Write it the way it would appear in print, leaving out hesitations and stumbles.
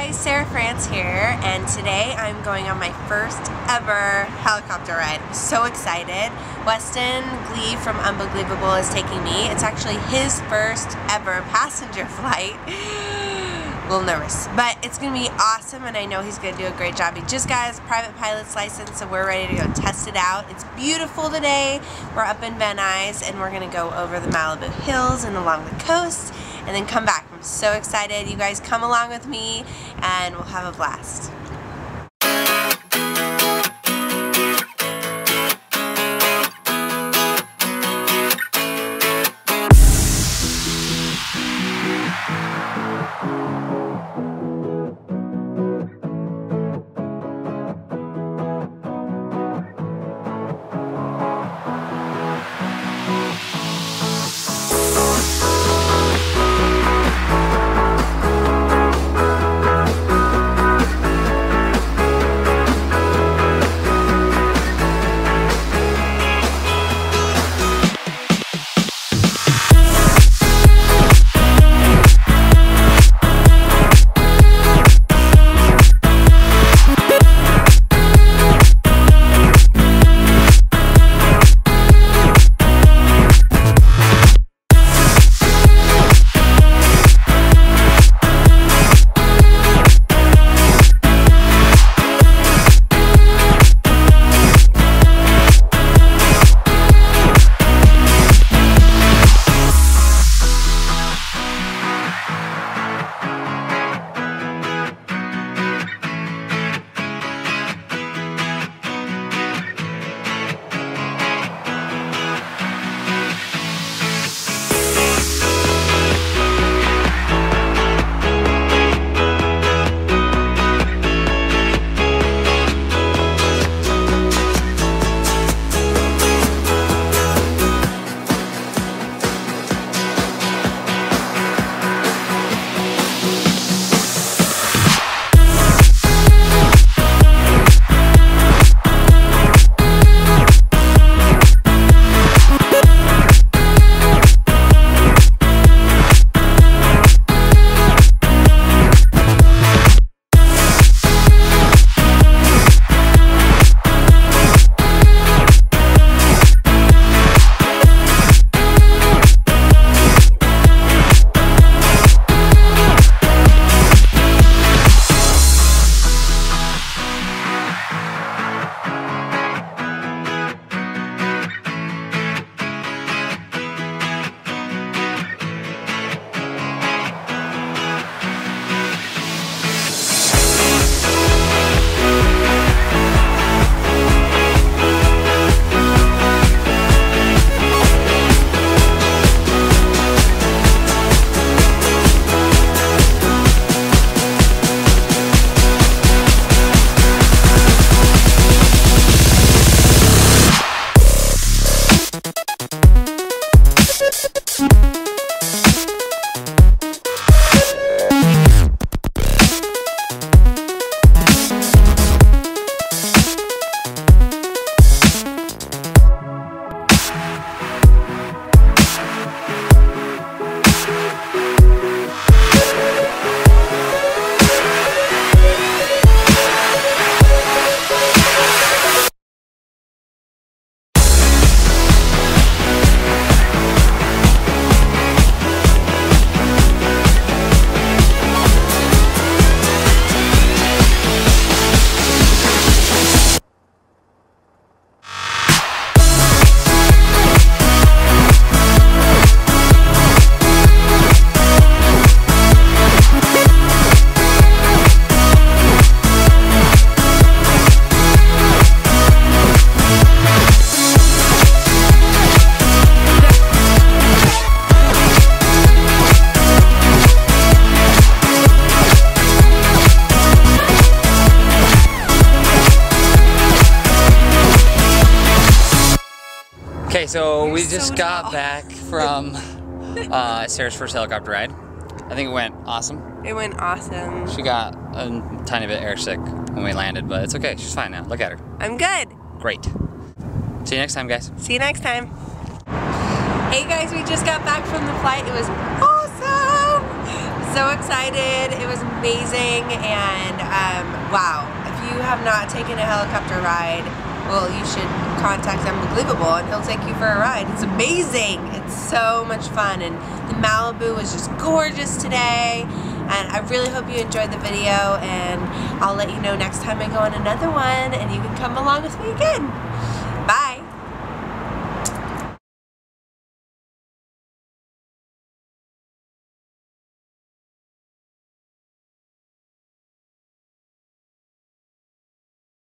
guys, Sarah France here, and today I'm going on my first ever helicopter ride. I'm so excited. Weston Gleave from Unbegleavable is taking me. It's actually his first ever passenger flight. A little nervous, but it's gonna be awesome, and I know he's gonna do a great job. He just got his private pilot's license, so we're ready to go test it out. It's beautiful today. We're up in Nuys, and we're gonna go over the Malibu hills and along the coast, and then come back. I'm so excited. You guys come along with me, and we'll have a blast. Okay, so we just got back from Sarah's first helicopter ride. I think it went awesome. It went awesome. She got a tiny bit airsick when we landed, but it's okay. She's fine now. Look at her. I'm good. Great. See you next time, guys. See you next time. Hey guys, we just got back from the flight. It was awesome. so excited. It was amazing, and wow, if you have not taken a helicopter ride, well, you should contact Unbegleavable and he'll take you for a ride. It's amazing. It's so much fun, and the Malibu was just gorgeous today, and I really hope you enjoyed the video, and I'll let you know next time I go on another one, and you can come along with me again.